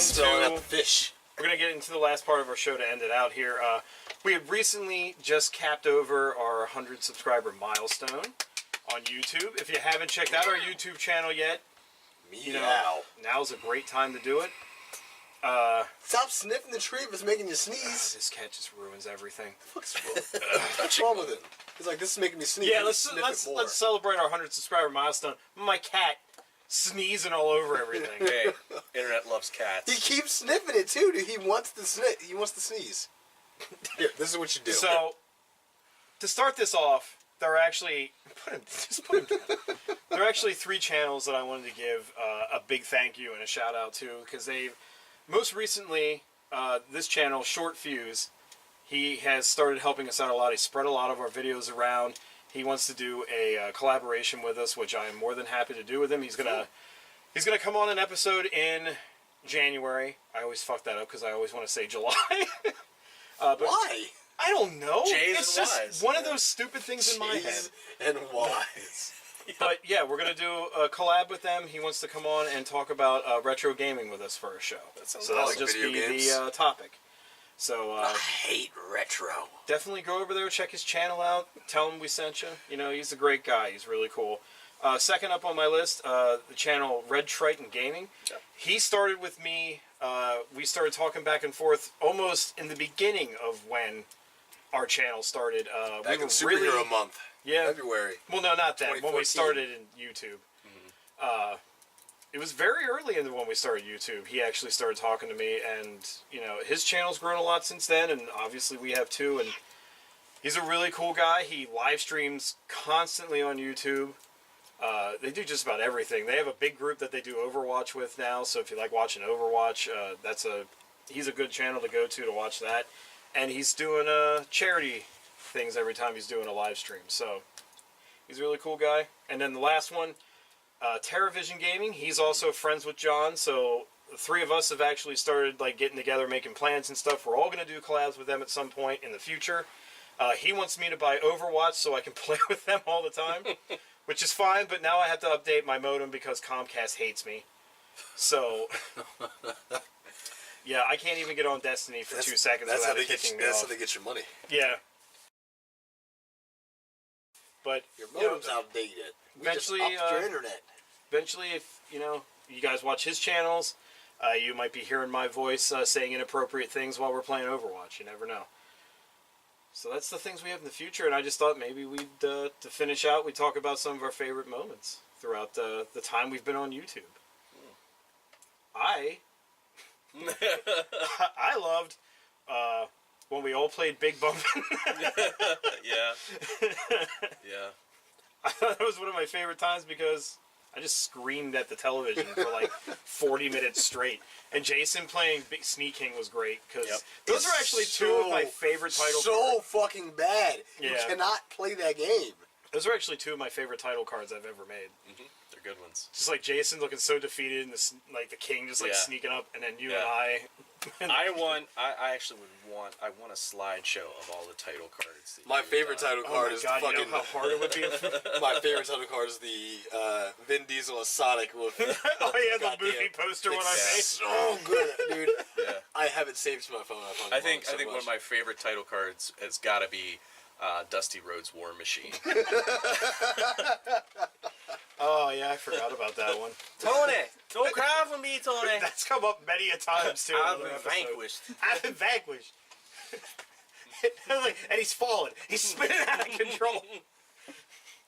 into the fish. We're gonna get into the last part of our show to end it out here. We have recently just capped over our 100 subscriber milestone on YouTube. If you haven't checked out our YouTube channel yet, now's a great time to do it. Stop sniffing the tree if it's making you sneeze. This cat just ruins everything. What's wrong with it? He's like, this is making me sneeze. Yeah, let's celebrate our 100 subscriber milestone. My cat sneezing all over everything. Hey, internet loves cats. He keeps sniffing it too, dude. He wants to sneeze. Here, this is what you do. So, to start this off, there are actually there are actually 3 channels that I wanted to give a big thank you and a shout out to, because they've most recently this channel, Short Fuse, he has started helping us out a lot. He spread a lot of our videos around. He wants to do a collaboration with us, which I am more than happy to do with him. He's gonna come on an episode in January. I always fuck that up because I always want to say July. Why? I don't know. J's it's and just Y's. one of those stupid things in my head. J's and Y's. But yeah, we're going to do a collab with them. He wants to come on and talk about retro gaming with us for a show. So that'll just be the topic. So I hate retro. Definitely go over there, check his channel out. Tell him we sent you. You know, he's a great guy. He's really cool. Second up on my list, the channel Red Triton Gaming. Yeah. He started with me. We started talking back and forth almost in the beginning of when our channel started. Back in Superhero Month. Yeah. February. Well, no, not that. When we started in YouTube. Mm-hmm. It was very early in when we started YouTube. He actually started talking to me, and, you know, his channel's grown a lot since then, and obviously we have too, and he's a really cool guy. He live streams constantly on YouTube. They do just about everything. They have a big group that they do Overwatch with now, so if you like watching Overwatch, he's a good channel to go to watch that. And he's doing charity things every time he's doing a live stream, so he's a really cool guy. And then the last one, TerraVision Gaming. He's also friends with John, so the 3 of us have actually started like getting together, making plans and stuff. We're all going to do collabs with them at some point in the future. He wants me to buy Overwatch so I can play with them all the time, which is fine, but now I have to update my modem because Comcast hates me. So, yeah, I can't even get on Destiny for 2 seconds without it kicking me off. That's how they get your money. Yeah. But your modem's outdated. Eventually, your internet. Eventually, if you guys watch his channels, you might be hearing my voice saying inappropriate things while we're playing Overwatch. You never know. So that's the things we have in the future, and I just thought maybe we'd to finish out, we'd talk about some of our favorite moments throughout the time we've been on YouTube. I loved when we all played Big Bumpin'. Yeah. Yeah. I thought that was one of my favorite times because I just screamed at the television for like 40 minutes straight. And Jason playing Big Sneak King was great because those are actually 2 of my favorite title cards. So fucking bad. Yeah. You cannot play that game. Those are actually 2 of my favorite title cards I've ever made. Mm-hmm. They're good ones. Just like Jason looking so defeated and the king just like sneaking up, and then you and I. I actually want a slideshow of all the title cards. My favorite title card is God, the fucking. You know how hard it would be. My favorite title card is the Vin Diesel as Sonic with. The movie poster one I made. So good, dude. Yeah. I have it saved to my phone. I think one of my favorite title cards has got to be Dusty Rhodes' War Machine. Oh, yeah, I forgot about that one. Tony! Don't cry for me, Tony! That's come up many a times, too. I've been vanquished. I've been vanquished. And he's fallen. He's spinning out of control.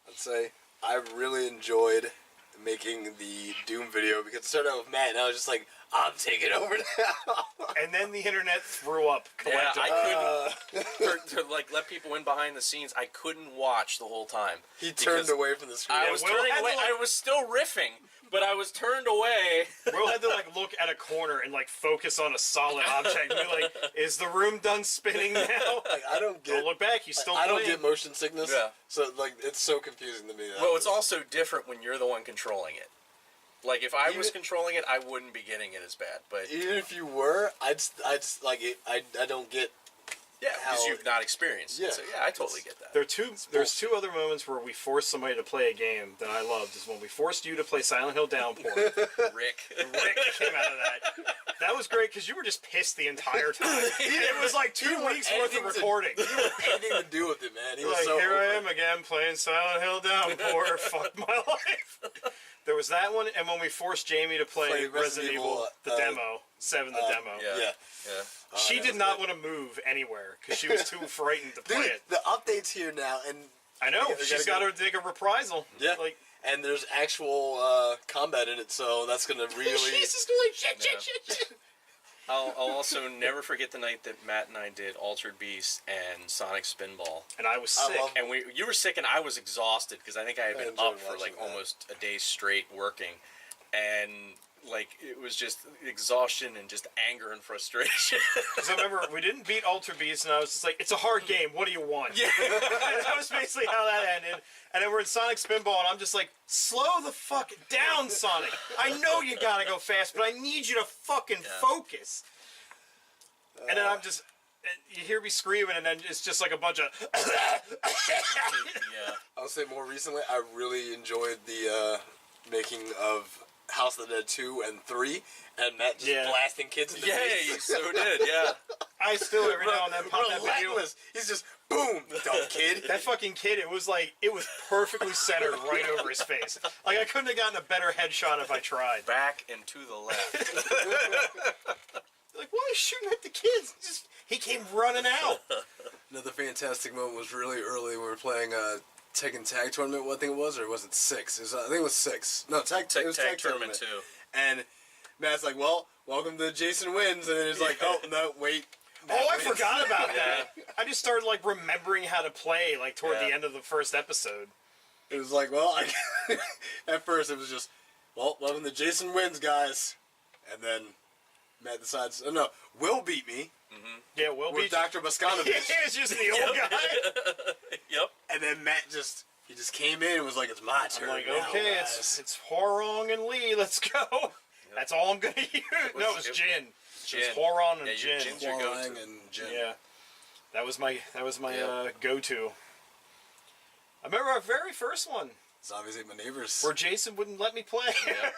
I'd say I really enjoyed making the Doom video because it started out with Matt, and I was just like, I'm taking over now. And then the internet threw up collectively. Yeah, I couldn't, to let people in behind the scenes, I couldn't watch the whole time. He turned away from the screen. I was turning away. I was still riffing, but I was turned away. Will had to look at a corner and focus on a solid object and be like, is the room done spinning now? I don't get. Don't look back. He's still I playing. don't get motion sickness. Yeah. So it's so confusing to me. Well, it's also different when you're the one controlling it. Like if I was controlling it, I wouldn't be getting it as bad. But even if you were, I'd like it. I don't get Yeah, because how- you've not experienced it. Yeah. So, yeah, I totally get that. There's two other moments where we forced somebody to play a game that I loved. Is when we forced you to play Silent Hill Downpour. Rick. Rick came out of that. That was great because you were just pissed the entire time. It was like 2 weeks worth of recording. He didn't want anything to do with it, man. He was Like, so here I over am again playing Silent Hill Downpour. Fuck my life. There was that one, and when we forced Jamie to play Resident Evil, the demo, 7 the demo. Yeah. She did not want to move anywhere because she was too frightened to play Dude, it. the update's here now, and I know. we She's got to take a reprisal. yeah, Like, and there's actual combat in it, so that's gonna really. she's just going shit. I'll also never forget the night that Matt and I did Altered Beast and Sonic Spinball. And I was I sick. love- And you were sick and I was exhausted because I think I had been enjoyed up for like watching that. almost a day straight working. And like it was just exhaustion and just anger and frustration. Because I remember we didn't beat Ultra Beast, and I was just like, it's a hard game. What do you want? Yeah. And that was basically how that ended. And then we're in Sonic Spinball, and I'm just like, slow the fuck down, Sonic. I know you gotta go fast, but I need you to fucking focus. And then I'm just, and you hear me screaming, and then it's just like a bunch of. Yeah. I'll say more recently, I really enjoyed the making of House of the Dead 2 and 3, and Matt just blasting kids in the Yeah, face. you so did, yeah. I still every now and then pop that video. Relentless. He's just boom, dumb kid. That fucking kid, it was perfectly centered right over his face. Like, I couldn't have gotten a better headshot if I tried. Back and to the left. Like, why are you shooting at the kids? He came running out. Another fantastic moment was really early when we were playing Tekken Tag Tournament. What I think it was, or was it 6? I think it was 6. No, it was Tag Tournament 2. And Matt's like, "Well, welcome to Jason Wins," and then it's like, "Oh no, wait." Oh, I wins. forgot about that. I just started, remembering how to play, toward the end of the first episode. It was like, well, at first it was just, well, welcome to Jason Wins, guys. And then Matt decides, oh no, Will beat me. Mm-hmm. Yeah, Will With beat Dr. Boskanovich. it's just the old guy. Yep. And then Matt just came in and was like, it's my turn. I'm like, now, okay, guys." it's Horong and Lee, let's go. That's all I'm going to use. No, it was Jin. Jin. It was Horon and Yeah, Jin. Jin's your Huang go-to. and Jin. Yeah. That was my Yeah. go-to. I remember our very first one, Zombies Ate My Neighbors. where Jason wouldn't let me play. Yeah.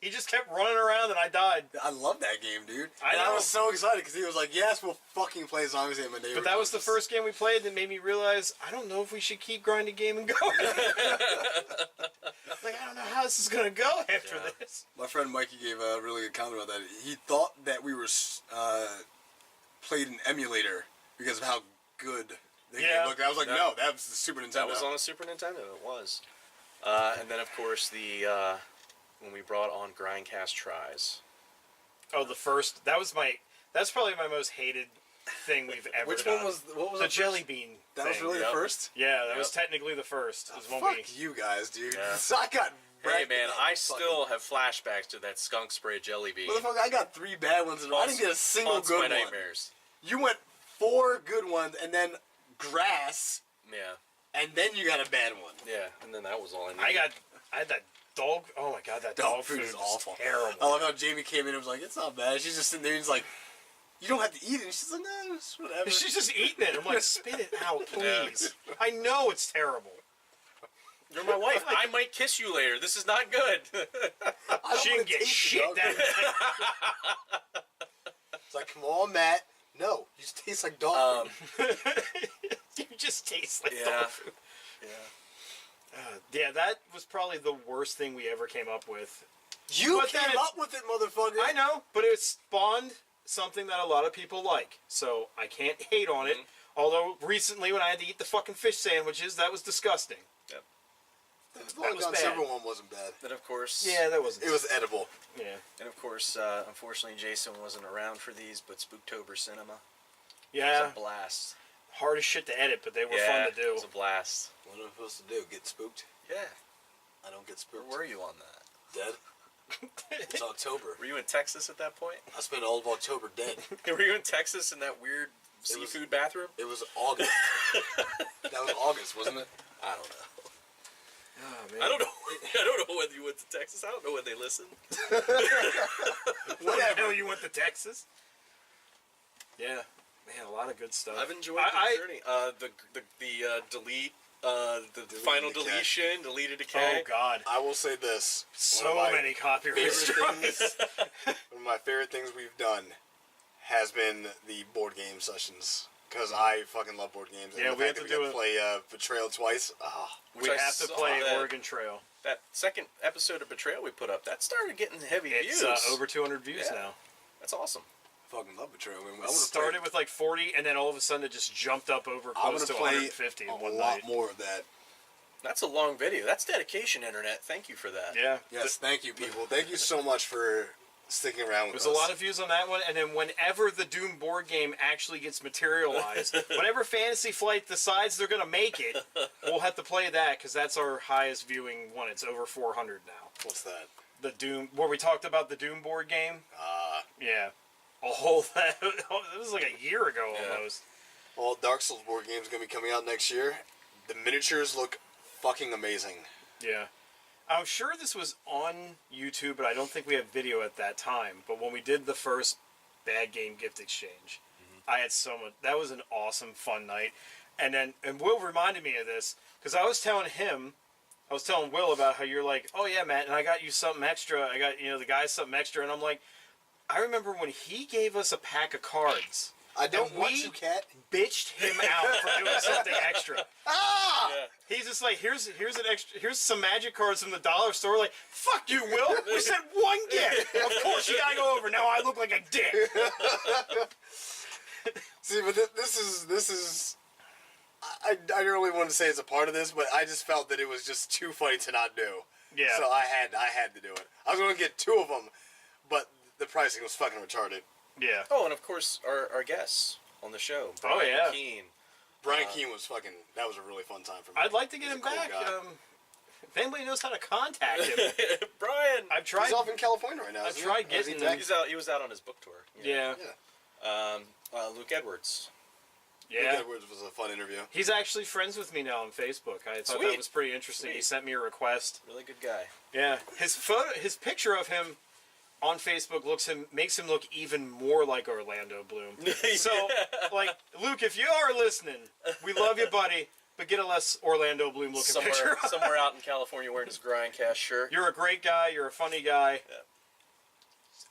He just kept running around and I died. I love that game, dude. I And know. I was so excited because he was like, yes, we'll fucking play Zombies Ate My Neighbors. But that was the first game we played that made me realize, I don't know if we should keep grinding game and going. I don't know how this is going to go after this. My friend Mikey gave a really good comment about that. He thought that we were played an emulator because of how good the game looked. I was like, no, that was the Super Nintendo. That was on the Super Nintendo. It was. And then, of course, when we brought on Grindcast tries. Oh, that's probably my most hated thing we've ever Which done. one was? What was the the jelly first? bean? That was thing. really the first. Yeah, that was technically the first. Is when Fuck you guys, dude. Yeah. So I got. Hey, wrecked man, with I that still have flashbacks to that skunk spray jelly bean. Motherfucker, I got 3 bad ones, and I didn't get a single Haunts good my one. nightmares. You went 4 good ones, and then grass, Yeah, and then you got a bad one. yeah, and then that was all I needed. I had that dog. Oh my god, that Dog dog food food is was awful. terrible. I love how Jamie came in and was like, "It's not bad." She's just sitting there, and he's like, "You don't have to eat it." And she's like, "No, it's whatever." She's just eating it. I'm like, spit it out, please. I know it's terrible. You're my wife. I might kiss you later. This is not good. I don't She wanna didn't get taste shit it, dog. that It's like, come on, Matt. No, you just taste like dog food. You just taste like Yeah. dog food. Yeah. Yeah, that was probably the worst thing we ever came up with. You But then came it's- up with it, motherfucker. I know, but it spawned something that a lot of people like, so I can't hate on it. Although recently, when I had to eat the fucking fish sandwiches, that was disgusting. Yep. The was Polygon bad. Silver one wasn't bad. Then of course. Yeah, that wasn't. It was edible. Yeah, And of course, unfortunately, Jason wasn't around for these, but Spooktober Cinema was yeah. a blast. Hard as shit to edit, but they were Yeah, fun to do. it was a blast. What am I supposed to do? Get spooked? Yeah. I don't get Where spooked. were you on that? Dead? It's October. Were you in Texas at that point? I spent all of October dead. Were you in Texas in that weird seafood bathroom? It was August. That was August, wasn't it? I don't know. Oh, man. I don't know. I don't know whether you went to Texas. I don't know when they listen. Whatever. You went to Texas? Yeah. Man, a lot of good stuff. I've enjoyed the journey. The delete, the final deletion, deleted decay. Oh God! I will say this: So many copyright strikes. One of my favorite things we've done has been the board game sessions. Because I fucking love board games. Yeah, and we have to play Betrayal twice. We have to play Oregon Trail. That second episode of Betrayal we put up, that started getting heavy views. It's over 200 views now. That's awesome. I fucking love Betrayal. It started with like 40, and then all of a sudden it just jumped up over close to 150 in one night. A lot more of that. That's a long video. That's dedication, Internet. Thank you for that. Yeah. Yes, thank you, people. Thank you so much for sticking around with us. There's a lot of views on that one, and then whenever the Doom board game actually gets materialized, whenever Fantasy Flight decides they're going to make it, we'll have to play that, because that's our highest viewing one. It's over 400 now. What's that? The Doom, where we talked about the Doom board game. Yeah. It was like a year ago almost. Well, Dark Souls board game is going to be coming out next year. The miniatures look fucking amazing. Yeah. I'm sure this was on YouTube, but I don't think we have video at that time. But when we did the first Bad Game Gift Exchange, I had so much. That was an awesome, fun night. And Will reminded me of this, because I was telling Will about how you're like, oh yeah, Matt, and I got you something extra. I got, the guys something extra. And I'm like, I remember when he gave us a pack of cards. I don't want you, Cat. Bitched him out for doing something extra. Ah! Yeah. He's just like, here's an extra. Here's some magic cards from the dollar store. Like, fuck you, Will. We said one gift. Of course you gotta go over. Now I look like a dick. See, but this is. I don't really want to say it's a part of this, but I just felt that it was just too funny to not do. Yeah. So I had to do it. I was going to get 2 of them, but the pricing was fucking retarded. Yeah. Oh, and of course, our guests on the show. Brian Keane. Brian Keane was fucking. That was a really fun time for me. I'd like to get him He's a cool back. guy. If anybody knows how to contact him, Brian. I've tried. He's off in California right now. I've tried getting him. He was out on his book tour. Yeah. Luke Edwards. Yeah. Luke Edwards was a fun interview. He's actually friends with me now on Facebook. I thought that was pretty interesting. He sent me a request. Really good guy. Yeah. His picture of him on Facebook makes him look even more like Orlando Bloom. So, like, Luke, if you are listening, we love you, buddy, but get a less Orlando Bloom looking picture. Somewhere out in California wearing his Grindcast shirt. You're a great guy. You're a funny guy. Yeah.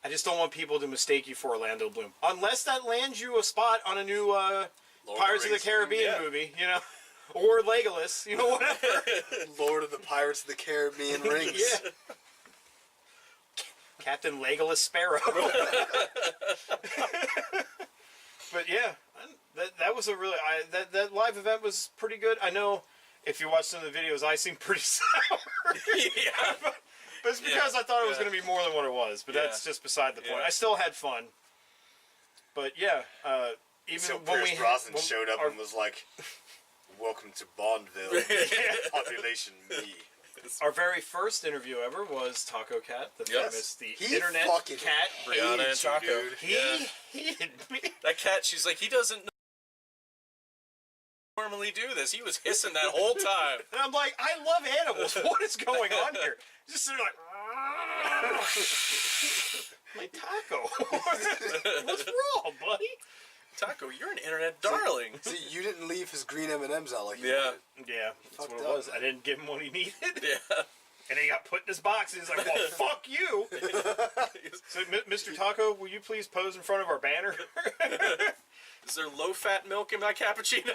I just don't want people to mistake you for Orlando Bloom. Unless that lands you a spot on a new Pirates of the Caribbean movie, or Legolas, whatever. Lord of the Pirates of the Caribbean rings. Yeah. Captain Legolas Sparrow. But yeah, that was a really that live event was pretty good. I know if you watch some of the videos, I seem pretty sour. Yeah. But it's because I thought it was going to be more than what it was. But that's just beside the point. I still had fun. But yeah, even So when Pierce Brosnan showed up and was like, "Welcome to Bondville, population me." Our very first interview ever was Taco Cat, the famous, internet fucking cat. Brianna and Taco. Dude. He hated me. That cat, she's like, he doesn't normally do this. He was hissing that whole time. And I'm like, I love animals. What is going on here? Just sitting like, my Taco. What's wrong, buddy? Taco, you're an internet darling. See, you didn't leave his green M&Ms out like you Yeah. did. Yeah, that's what it Fucked was. up, I didn't give him what he needed. Yeah. And he got put in his box, and he's like, well, fuck you. So, Mr. Taco, will you please pose in front of our banner? Is there low-fat milk in my cappuccino?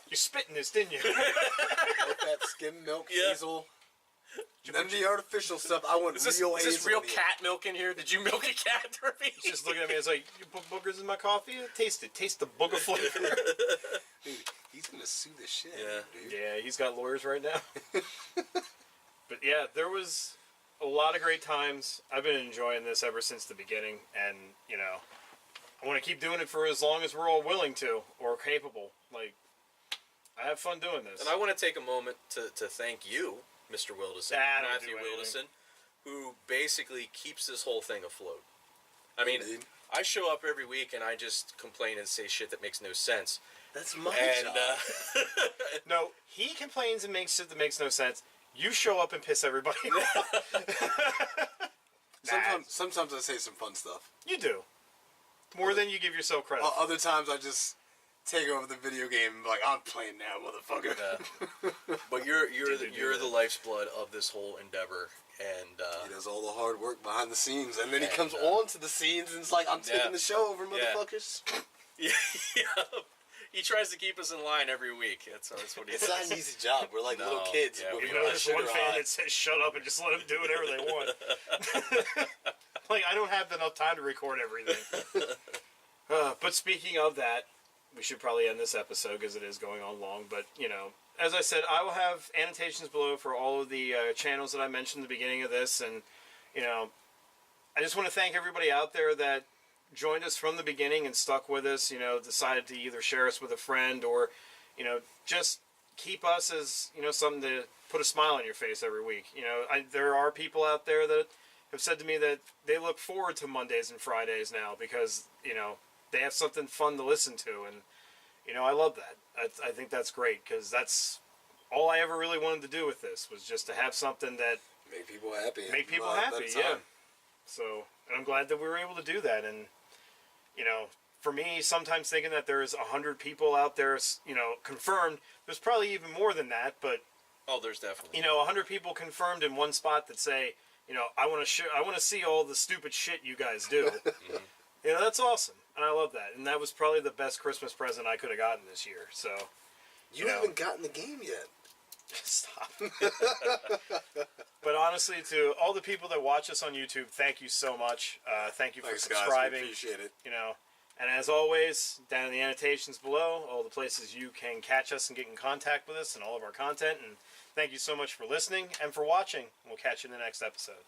You spit in this, didn't you? With that skim milk hazel. None of the artificial stuff. I want Is this hazel real in here. cat milk in here? Did you milk a cat for me? He's just looking at me. It's like, you put boogers in my coffee? Taste it. Taste the booger flavor. Dude, he's gonna sue the shit out Yeah. of you, dude. Yeah, he's got lawyers right now. But yeah, there was a lot of great times. I've been enjoying this ever since the beginning, and I want to keep doing it for as long as we're all willing to or capable. Like, I have fun doing this. And I want to take a moment to thank you, Mr. Wilderson, Matthew Wilderson, who basically keeps this whole thing afloat. I mean, Indeed. I show up every week and I just complain and say shit that makes no sense. That's my And job. No, he complains and makes shit that makes no sense. You show up and piss everybody off. Sometimes I say some fun stuff. You do. More than you give yourself credit. Other times I just take over the video game and be like, I'm playing now, motherfucker. Yeah. But you're the life's blood of this whole endeavor, and he does all the hard work behind the scenes, and then he comes on to the scenes and it's like, I'm taking the show over, motherfuckers. Yeah. He tries to keep us in line every week. That's what he does. It's not an easy job. We're like little kids. Yeah, you know, there's one fan that says, shut up and just let them do whatever they want. Like, I don't have enough time to record everything. But speaking of that, we should probably end this episode because it is going on long. But, you know, as I said, I will have annotations below for all of the channels that I mentioned at the beginning of this. And, you know, I just want to thank everybody out there that joined us from the beginning and stuck with us, you know, decided to either share us with a friend or, you know, just keep us as, you know, something to put a smile on your face every week. You know, there are people out there that have said to me that they look forward to Mondays and Fridays now because, you know, they have something fun to listen to. And, you know, I love that. I think that's great because that's all I ever really wanted to do with this was just to have something that make people happy. Make people happy, yeah. So, and I'm glad that we were able to do that. And, you know, for me, sometimes thinking that there's 100 people out there, you know, confirmed, there's probably even more than that, but... Oh, there's definitely. You know, 100 people confirmed in one spot that say, you know, I want to see all the stupid shit you guys do. Mm-hmm. You know, that's awesome. And I love that. And that was probably the best Christmas present I could have gotten this year, so... You haven't gotten the game yet. Stop. But honestly, to all the people that watch us on YouTube, thank you so much. Thank you for subscribing. Guys, we appreciate it. You know, and as always, down in the annotations below, all the places you can catch us and get in contact with us and all of our content. And thank you so much for listening and for watching. We'll catch you in the next episode.